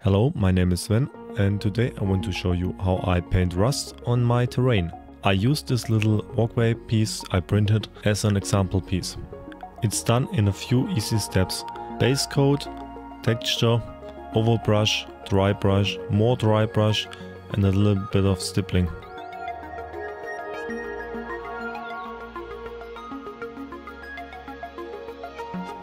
Hello, my name is Sven and today I want to show you how I paint rust on my terrain. I used this little walkway piece I printed as an example piece. It's done in a few easy steps: base coat, texture, overbrush, dry brush, more dry brush and a little bit of stippling.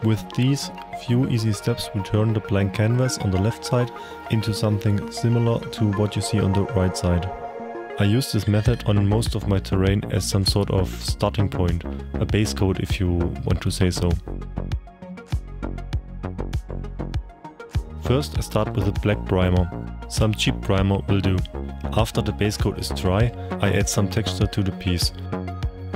With these few easy steps we turn the blank canvas on the left side into something similar to what you see on the right side. I use this method on most of my terrain as some sort of starting point, a base coat if you want to say so. First I start with a black primer. Some cheap primer will do. After the base coat is dry, I add some texture to the piece.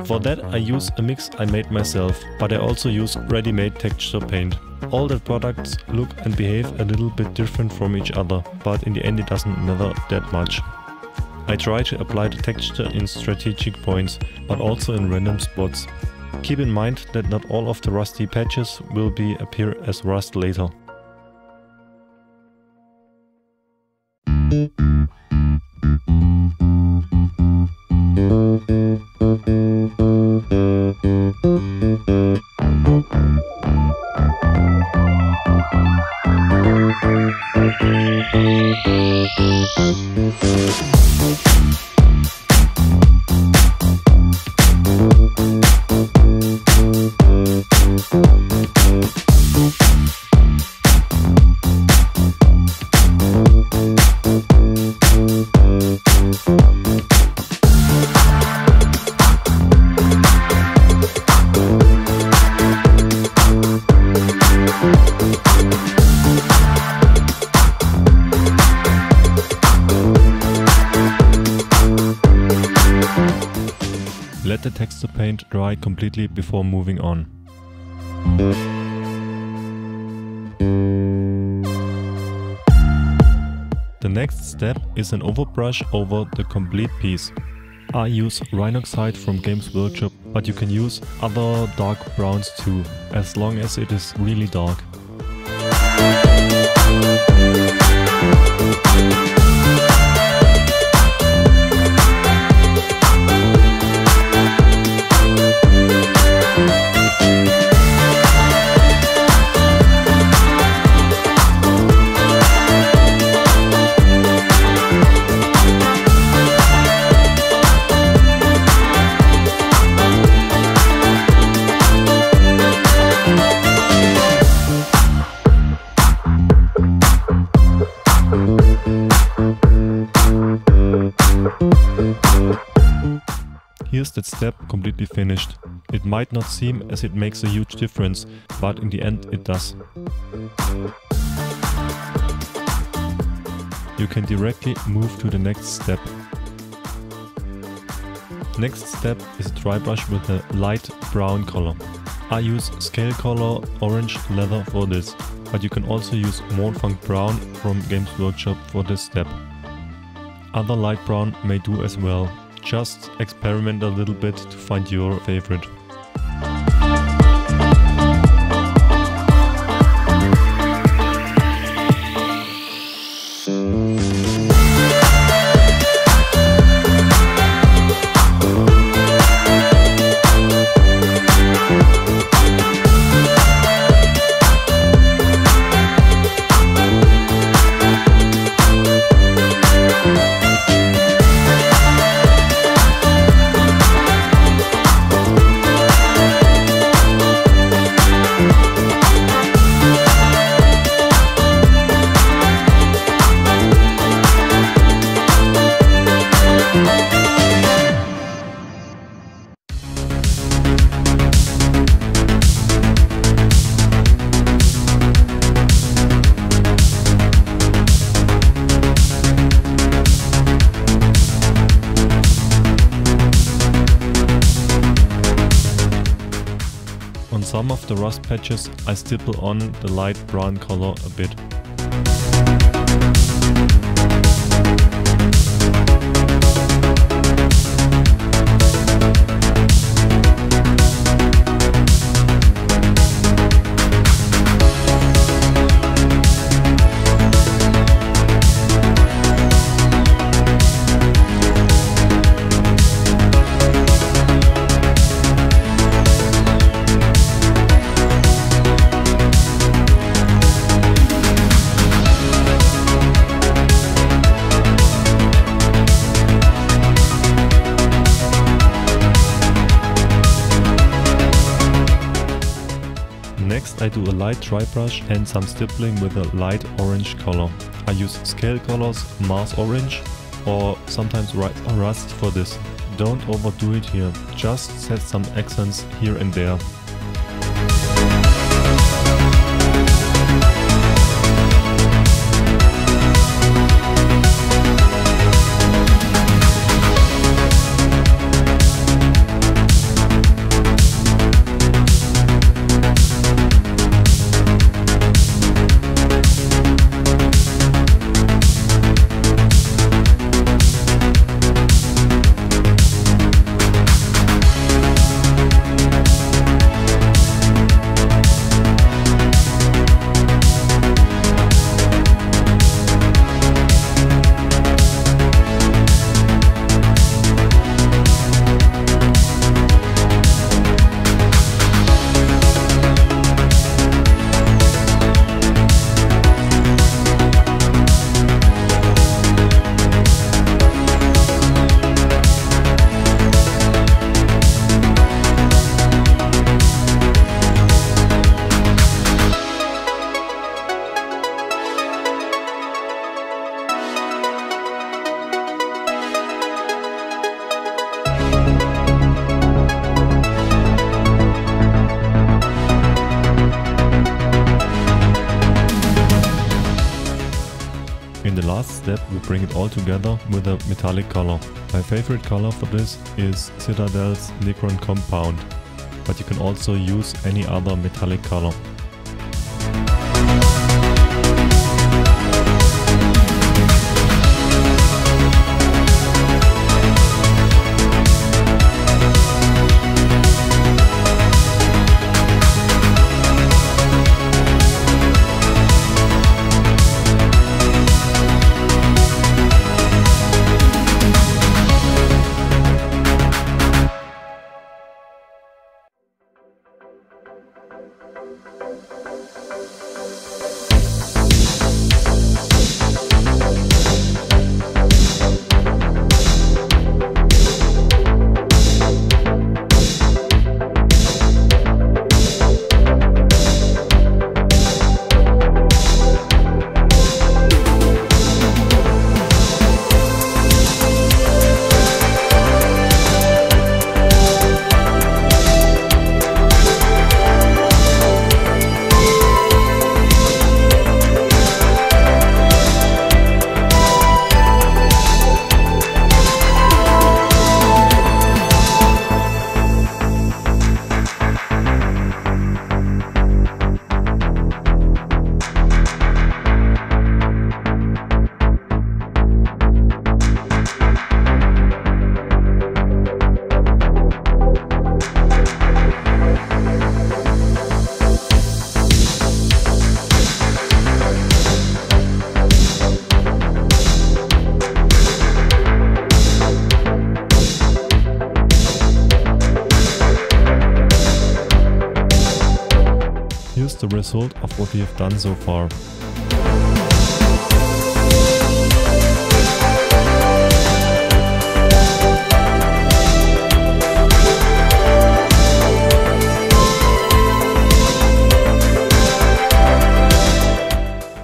For that I use a mix I made myself, but I also use ready-made texture paint. All the products look and behave a little bit different from each other, but in the end it doesn't matter that much. I try to apply the texture in strategic points, but also in random spots. Keep in mind that not all of the rusty patches will appear as rust later. Let the texture paint dry completely before moving on. The next step is an overbrush over the complete piece. I use Rhinoxide from Games Workshop, but you can use other dark browns too, as long as it is really dark. Here's that step completely finished. It might not seem as it makes a huge difference, but in the end it does. You can directly move to the next step. Next step is a dry brush with a light brown color. I use scale color orange leather for this, but you can also use Mournfunk brown from Games Workshop for this step. Other light brown may do as well. Just experiment a little bit to find your favorite. On some of the rust patches I stipple on the light brown color a bit. Next I do a light dry brush and some stippling with a light orange color. I use scale colors Mars Orange or sometimes Rust for this. Don't overdo it here, just set some accents here and there. In the last step we bring it all together with a metallic color. My favorite color for this is Citadel's Necron Compound, but you can also use any other metallic color. The result of what we have done so far.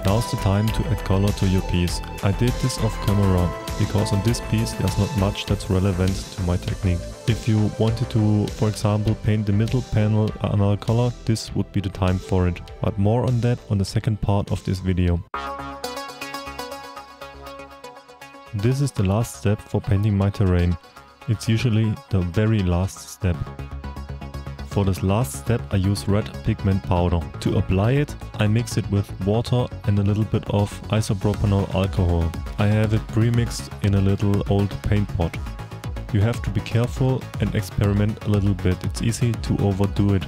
Now's the time to add color to your piece. I did this off camera, because on this piece there's not much that's relevant to my technique. If you wanted to, for example, paint the middle panel another color, this would be the time for it. But more on that on the second part of this video. This is the last step for painting my terrain. It's usually the very last step. For this last step I use red pigment powder. To apply it, I mix it with water and a little bit of isopropanol alcohol. I have it pre-mixed in a little old paint pot. You have to be careful and experiment a little bit, it's easy to overdo it.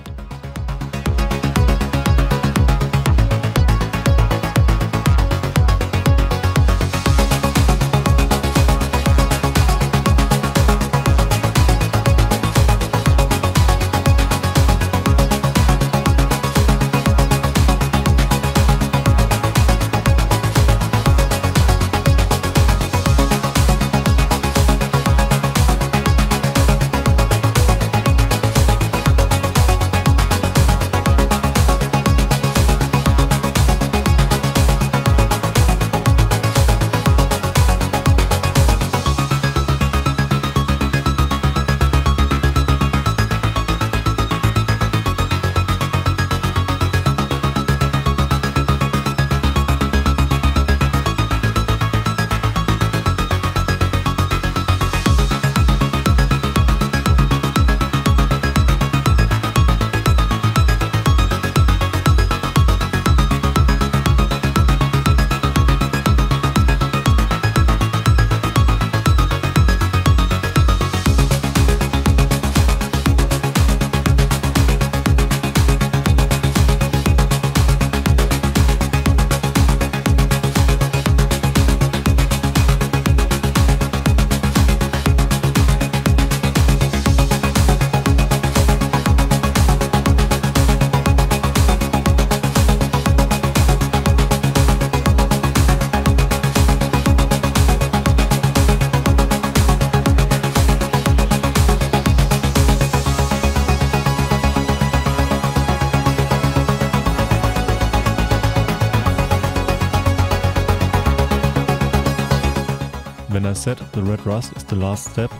said the red rust is the last step,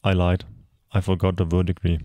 I lied. I forgot the verdigris.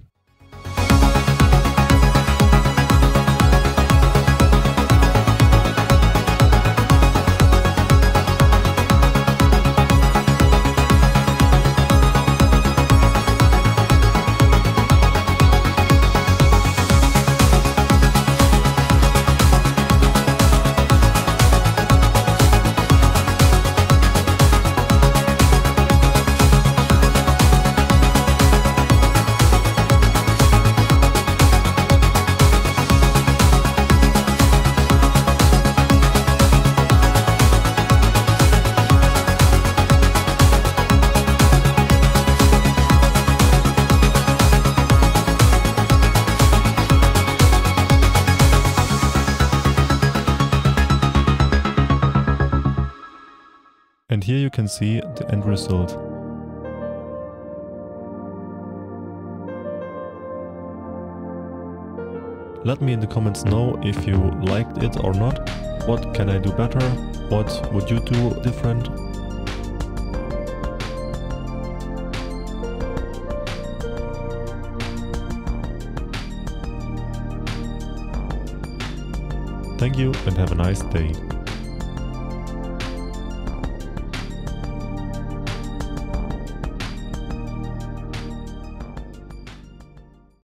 And here you can see the end result. Let me in the comments know if you liked it or not. What can I do better? What would you do different? Thank you and have a nice day.